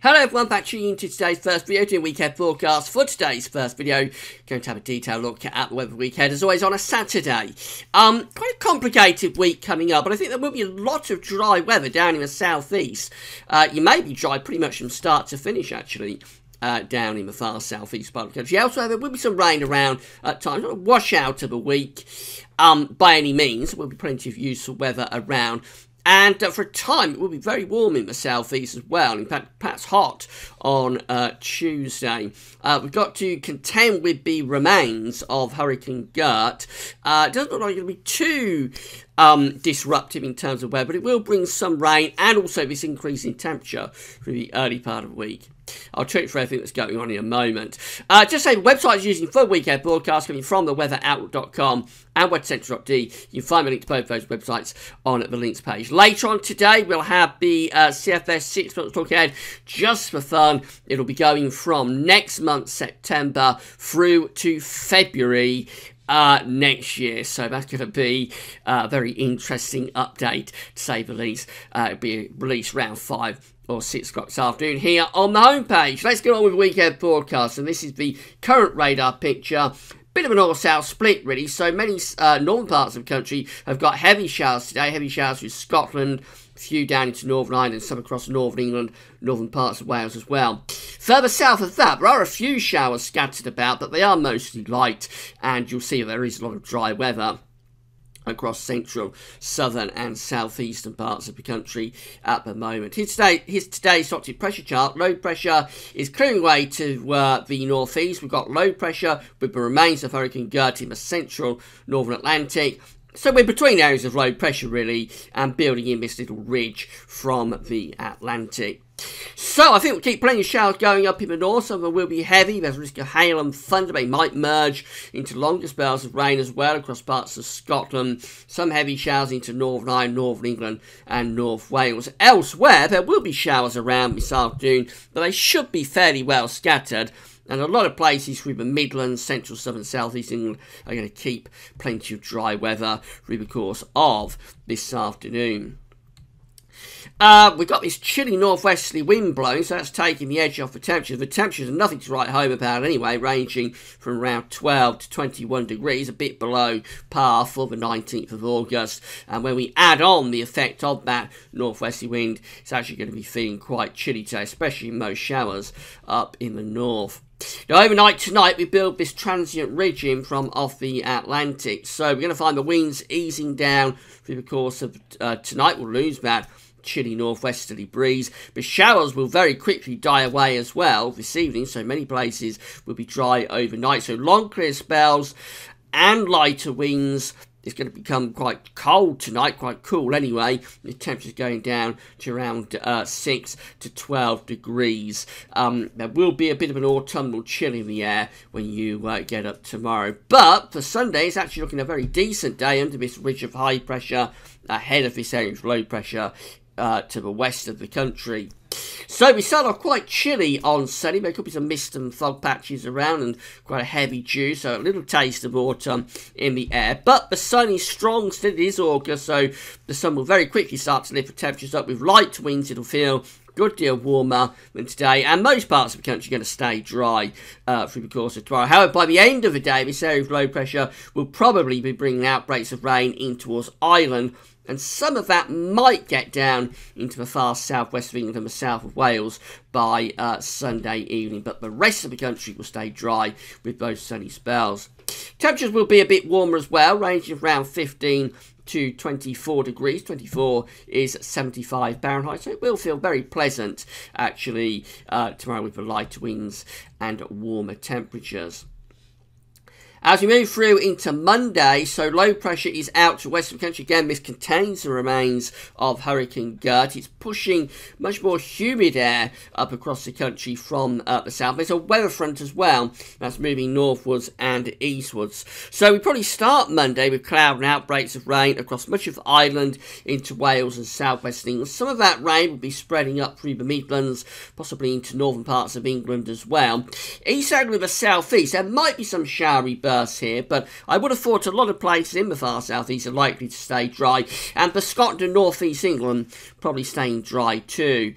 Hello everyone, back tuning into today's first video, doing weekend forecast. For today's first video, going to have a detailed look at the weather weekend, as always on a Saturday. Quite a complicated week coming up, but I think there will be a lot of dry weather down in the southeast. You may be dry pretty much from start to finish, actually. Down in the far southeast part of the country. Elsewhere, there will be some rain around at times. Not a washout of a week by any means. There will be plenty of useful weather around. And for a time, it will be very warm in the southeast as well. In fact, perhaps hot on Tuesday. We've got to contend with the remains of Hurricane Gert. It doesn't look like it'll be too disruptive in terms of weather, but it will bring some rain and also this increase in temperature through the early part of the week. I'll check for everything that's going on in a moment. Just say the website is using for weekend broadcast coming from theweatheroutlook.com and weathercentral.d. You can find the link to both those websites on the links page. Later on today, we'll have the CFS 6 months talk ahead just for fun. It'll be going from next month, September, through to February next year, so that's going to be a very interesting update, to say the least. It'll be released around 5 or 6 o'clock this afternoon here on the homepage. Let's get on with the weekend broadcast, and this is the current radar picture. Bit of a north-south split, really. So many northern parts of the country have got heavy showers today. Heavy showers through Scotland, a few down into Northern Ireland, some across northern England, northern parts of Wales as well. Further south of that, there are a few showers scattered about, but they are mostly light, and you'll see there is a lot of dry weather across central, southern and southeastern parts of the country at the moment. Here's today's Arctic pressure chart. Low pressure is clearing away to the northeast. We've got low pressure with the remains of Hurricane Gert in the central northern Atlantic. So we're between areas of low pressure, really, and building in this little ridge from the Atlantic. So I think we'll keep plenty of showers going up in the north. Some of them will be heavy. There's a risk of hail and thunder. They might merge into longer spells of rain as well across parts of Scotland. Some heavy showers into Northern Ireland, Northern England and North Wales. Elsewhere, there will be showers around this afternoon, but they should be fairly well scattered. And a lot of places through the Midlands, Central, Southern, South East England are going to keep plenty of dry weather through the course of this afternoon. We've got this chilly northwesterly wind blowing, so that's taking the edge off the temperatures. The temperatures are nothing to write home about anyway, ranging from around 12 to 21 degrees, a bit below par for the 19th of August. And when we add on the effect of that northwesterly wind, it's actually going to be feeling quite chilly today, especially in most showers up in the north. Now, overnight tonight, we build this transient ridge in from off the Atlantic. So we're going to find the winds easing down through the course of tonight. We'll lose that chilly northwesterly breeze, but showers will very quickly die away as well this evening, so many places will be dry overnight. So long clear spells and lighter winds. It's going to become quite cold tonight, quite cool anyway. The temperature's going down to around 6 to 12 degrees. There will be a bit of an autumnal chill in the air when you get up tomorrow. But for Sunday, it's actually looking a very decent day under this ridge of high pressure ahead of this area of low pressure to the west of the country. So we start off quite chilly on Sunday. There could be some mist and fog patches around and quite a heavy dew, so a little taste of autumn in the air. But the sun is strong still. It is August, so the sun will very quickly start to lift the temperatures up. With light winds, it'll feel a good deal warmer than today, and most parts of the country are going to stay dry through the course of tomorrow. However, by the end of the day, this area of low pressure will probably be bringing outbreaks of rain in towards Ireland, and some of that might get down into the far southwest of England and the south of Wales by Sunday evening. But the rest of the country will stay dry with those sunny spells. Temperatures will be a bit warmer as well, ranging around 15 to 24 degrees. 24 is 75 Fahrenheit, so it will feel very pleasant, actually, tomorrow with the lighter winds and warmer temperatures. As we move through into Monday, so low pressure is out to west of the country. Again, this contains the remains of Hurricane Gert. It's pushing much more humid air up across the country from the south. There's a weather front as well that's moving northwards and eastwards. So we probably start Monday with cloud and outbreaks of rain across much of Ireland into Wales and southwest England. Some of that rain will be spreading up through the Midlands, possibly into northern parts of England as well. East Anglia and the southeast, there might be some showery bursts bursts here, but I would have thought a lot of places in the far southeast are likely to stay dry, and for Scotland and northeast England, probably staying dry too.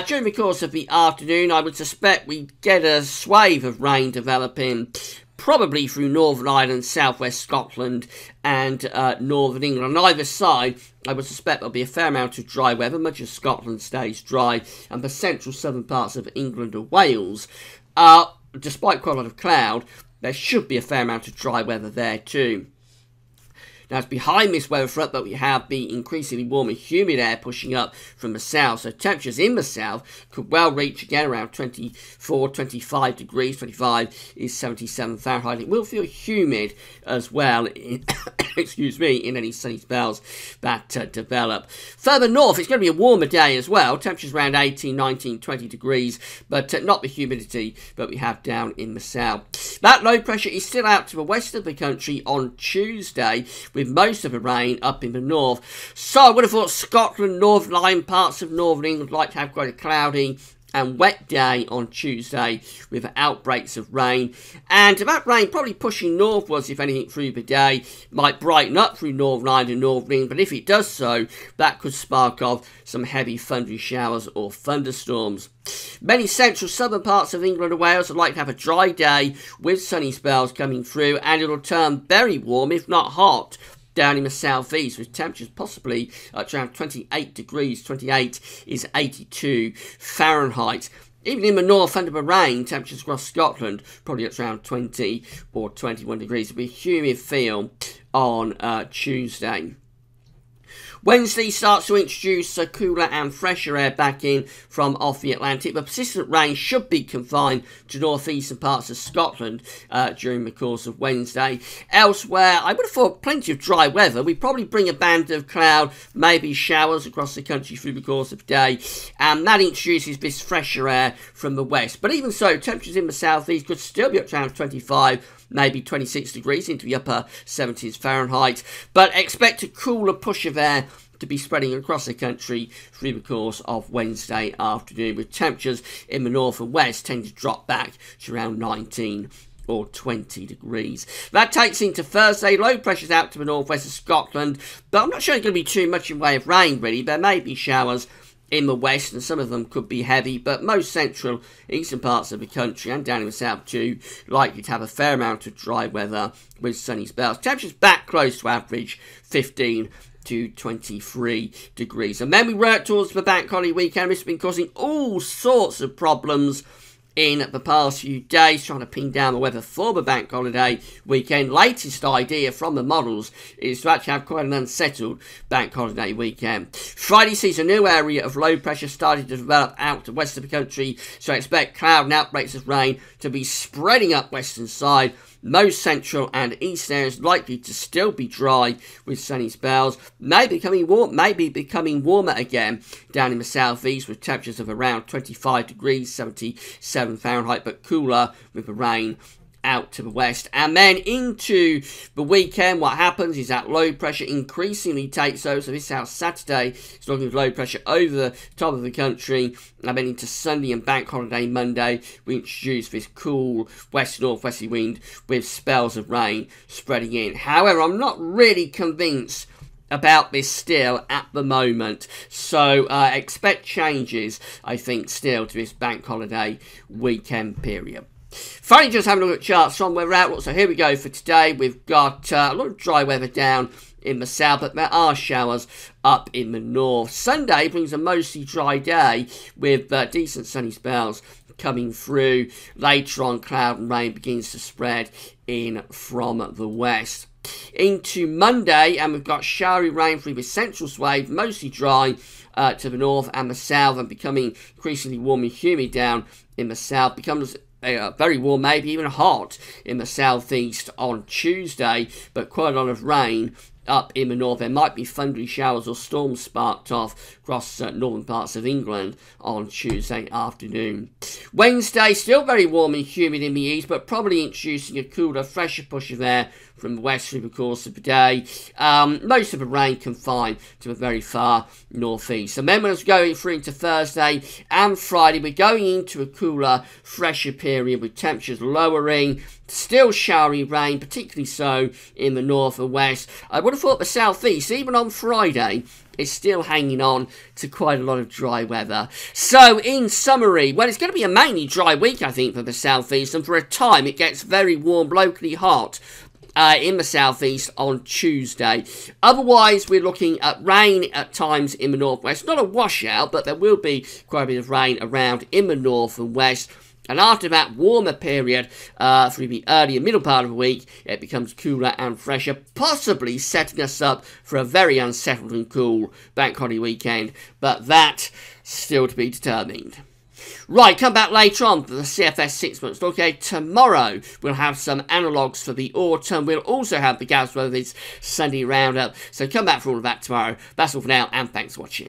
During the course of the afternoon, I would suspect we'd get a swathe of rain developing, probably through Northern Ireland, southwest Scotland and Northern England. On either side, I would suspect there'll be a fair amount of dry weather, much as Scotland stays dry, and the central southern parts of England and Wales, despite quite a lot of cloud, there should be a fair amount of dry weather there too. Now, it's behind this weather front, but we have the increasingly warm and humid air pushing up from the south. So temperatures in the south could well reach again around 24, 25 degrees. 25 is 77 Fahrenheit. It will feel humid as well, excuse me, in any sunny spells that develop. Further north, it's going to be a warmer day as well. Temperatures around 18, 19, 20 degrees, but not the humidity that we have down in the south. That low pressure is still out to the west of the country on Tuesday, with most of the rain up in the north. So I would have thought Scotland, Northern Ireland, parts of Northern England like to have quite a cloudy and wet day on Tuesday with outbreaks of rain. And that rain probably pushing northwards, if anything, through the day. Might brighten up through Northern Ireland and Northern England, but if it does so, that could spark off some heavy thundery showers or thunderstorms. Many central southern parts of England and Wales would like to have a dry day with sunny spells coming through, and it'll turn very warm, if not hot, down in the southeast, with temperatures possibly at around 28 degrees. 28 is 82 Fahrenheit. Even in the north, under the rain, temperatures across Scotland probably at around 20 or 21 degrees. It'll be a humid feel on Tuesday. Wednesday starts to introduce cooler and fresher air back in from off the Atlantic. The persistent rain should be confined to northeastern parts of Scotland during the course of Wednesday. Elsewhere, I would have thought plenty of dry weather. We probably bring a band of cloud, maybe showers across the country through the course of the day, and that introduces this fresher air from the west. But even so, temperatures in the southeast could still be up to around 25, maybe 26 degrees into the upper 70s Fahrenheit, but expect a cooler push of air to be spreading across the country through the course of Wednesday afternoon, with temperatures in the north and west tending to drop back to around 19 or 20 degrees. That takes into Thursday. Low pressures out to the northwest of Scotland, but I'm not sure it's going to be too much in way of rain, really. There may be showers in the west, and some of them could be heavy, but most central eastern parts of the country and down in the south too likely to have a fair amount of dry weather with sunny spells. Temperatures back close to average, 15 to 23 degrees. And then we work towards the bank holiday weekend. This has been causing all sorts of problems in the past few days, trying to pin down the weather for the bank holiday weekend. Latest idea from the models is to actually have quite an unsettled bank holiday weekend. Friday sees a new area of low pressure starting to develop out to west of the country, so I expect cloud and outbreaks of rain to be spreading up western side. Most central and east areas likely to still be dry with sunny spells. Maybe becoming warmer again down in the southeast, with temperatures of around 25 degrees, 77 Fahrenheit, but cooler with the rain out to the west. And then into the weekend, what happens is that low pressure increasingly takes over. So this is how Saturday is looking with low pressure over the top of the country. And then into Sunday and bank holiday Monday, we introduce this cool west-northwesterly wind with spells of rain spreading in. However, I'm not really convinced about this still at the moment, so expect changes, I think, still to this bank holiday weekend period. Finally, just having a look at charts from weather outlook. So here we go for today. We've got a lot of dry weather down in the south, but there are showers up in the north. Sunday brings a mostly dry day with decent sunny spells coming through. Later on, cloud and rain begins to spread in from the west. Into Monday, and we've got showery rain through the central swathe, mostly dry to the north and the south, and becoming increasingly warm and humid down in the south. Becomes very warm, maybe even hot in the southeast on Tuesday, but quite a lot of rain up in the north. There might be thundery showers or storms sparked off across northern parts of England on Tuesday afternoon. Wednesday, still very warm and humid in the east, but probably introducing a cooler, fresher push of air from the west through the course of the day. Most of the rain confined to a very far northeast. And then when it's going through into Thursday and Friday, we're going into a cooler, fresher period with temperatures lowering Still showery rain, particularly so in the north and west. I would have thought the southeast, even on Friday, is still hanging on to quite a lot of dry weather. So, in summary, well, it's going to be a mainly dry week, I think, for the southeast, and for a time it gets very warm, locally hot. In the southeast on Tuesday. Otherwise, we're looking at rain at times in the northwest. Not a washout, but there will be quite a bit of rain around in the north and west. And after that warmer period, through the early and middle part of the week, it becomes cooler and fresher, possibly setting us up for a very unsettled and cool bank holiday weekend. But that still to be determined. Right, come back later on for the CFS 6 months. Okay, tomorrow we'll have some analogues for the autumn. We'll also have the Gaz Weather's Sunday roundup. So come back for all of that tomorrow. That's all for now, and thanks for watching.